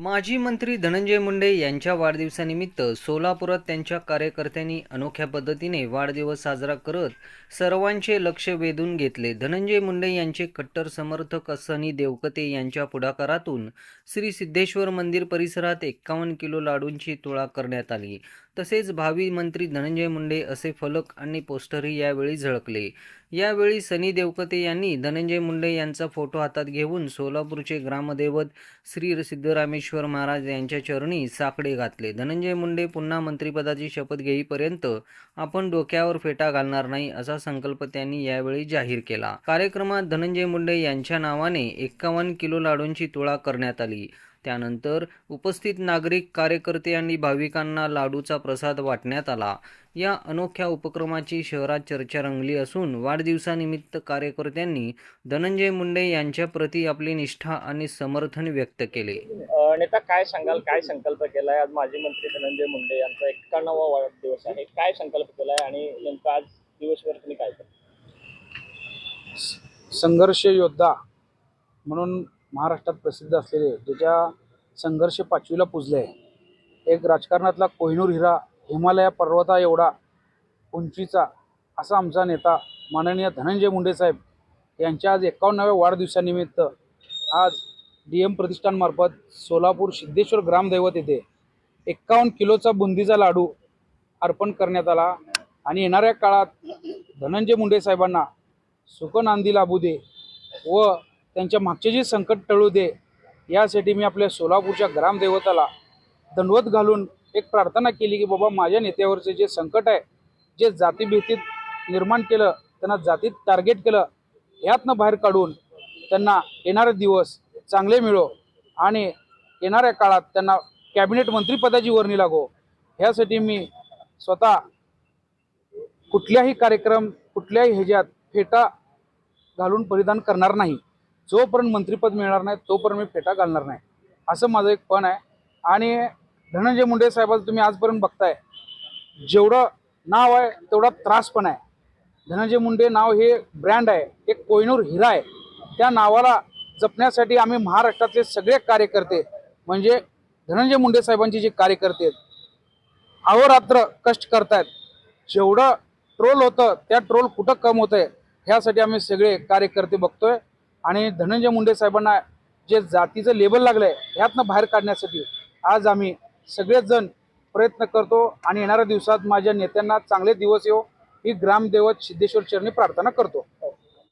माजी मंत्री धनंजय मुंडे यांच्या वाढदिवसानिमित्त सोलापुरात त्यांच्या कार्यकर्त्यांनी अनोख्या पद्धतीने वाढदिवस साजरा करत सर्वांचे लक्ष वेधून घेतले। धनंजय मुंडे यांचे कट्टर समर्थक सनी देवकते यांच्या पुढाकारातून श्री सिद्धेश्वर मंदिर परिसरात 51 किलो लाडूंची तुळा करण्यात आली। तसेच भावी मंत्री धनंजय मुंडे असे फलक आणि पोस्टरही यावेळी झळकले। यावेळी सनी देवकते यांनी धनंजय मुंडे यांचा फोटो हातात घेऊन सोलापूरचे ग्रामदैवत श्री सिद्धरामेश्वर महाराज यांच्या चरणी साकडे घातले। धनंजय मुंडे पुन्हा मंत्रिपदाची शपथ घेईपर्यंत आपण डोक्यावर फेटा घालणार नाही असा संकल्प त्यांनी यावेळी जाहीर केला। कार्यक्रमात धनंजय मुंडे यांच्या नावाने 51 किलो लाडूंची तुळा करण्यात आली। त्यानंतर उपस्थित नागरिक, कार्यकर्ते आणि भाविकांना लाडूचा प्रसाद वाटण्यात आला। या अनोख्या उपक्रमाची शहरात चर्चा रंगली असून वाढदिवसानिमित्त कार्यकर्त्यांनी धनंजय मुंडे यांच्या प्रती आपली निष्ठा आणि समर्थन व्यक्त केले। नेता काय सांगाल, काय संकल्प केलाय? आज माजी मंत्री धनंजय मुंडे यांचा 91वा वाढदिवस आहे, काय संकल्प केलाय आणि नेमका आज दिवसभर तुम्ही काय करता? संघर्ष योद्धा म्हणून महाराष्ट्रात प्रसिद्ध असलेले, ज्याच्या संघर्ष पाचवीला पुजले, एक राजकारणातला कोहिनूर हिरा, हिमालय पर्वता एवढा उंचीचा असा आमचा नेता माननीय धनंजय मुंडे साहेब यांच्या आज 51व्या वाढदिवसानिमित्त आज DM प्रतिष्ठानमार्फत सोलापूर सिद्धेश्वर ग्रामदैवत येथे 51 किलोचा बुंदीचा लाडू अर्पण करण्यात आला। आणि येणाऱ्या काळात धनंजय मुंडे साहेबांना सुख नांदी लाभू दे व त्यांच्या मागचे जे संकट टळू दे, यासाठी मी आपल्या सोलापूरच्या ग्रामदैवताला दंडवत घालून एक प्रार्थना केली की बाबा, माझ्या नेत्यावरचे जे संकट आहे, जे जातीभेदीत निर्माण केलं, त्यांना जातीत टार्गेट केलं, यातनं बाहेर काढून त्यांना येणारे दिवस चांगले मिळो आणि येणाऱ्या काळात त्यांना कॅबिनेट मंत्रिपदाची वर्णी लागो, ह्यासाठी मी स्वतः कुठल्याही कार्यक्रम, कुठल्याही ह्याच्यात फेटा घालून परिधान करणार नाही। जोपर्यंत मंत्रिपद मिळणार नाही तोपर्यंत मी फेटा घालणार नाही, असं माझं एक पण आहे। आणि धनंजय मुंडे साहेबांचं तुम्ही आजपर्यंत बघताय, जेवढं नाव आहे तेवढा त्रास पण आहे। धनंजय मुंडे नाव हे ब्रँड आहे, एक कोहिनूर हिरा आहे। त्या नावाला जपण्यासाठी आम्ही महाराष्ट्रातले सगळे कार्यकर्ते, म्हणजे धनंजय मुंडे साहेबांचे जे कार्यकर्ते आहेत, अहोरात्र कष्ट करतायत। जेवढं ट्रोल होतं त्या ट्रोल कुठं कम होत आहे, ह्यासाठी आम्ही सगळे कार्यकर्ते बघतोय। आणि धनंजय मुंडे साहेबांना जे जातीचं लेबल लागलंय, ह्यातनं बाहेर काढण्यासाठी आज आम्ही सगळेच जण प्रयत्न करतो। आणि येणाऱ्या दिवसात माझ्या नेत्यांना चांगले दिवस येवो ही ग्रामदैवत सिद्धेश्वर चरणी प्रार्थना करतो।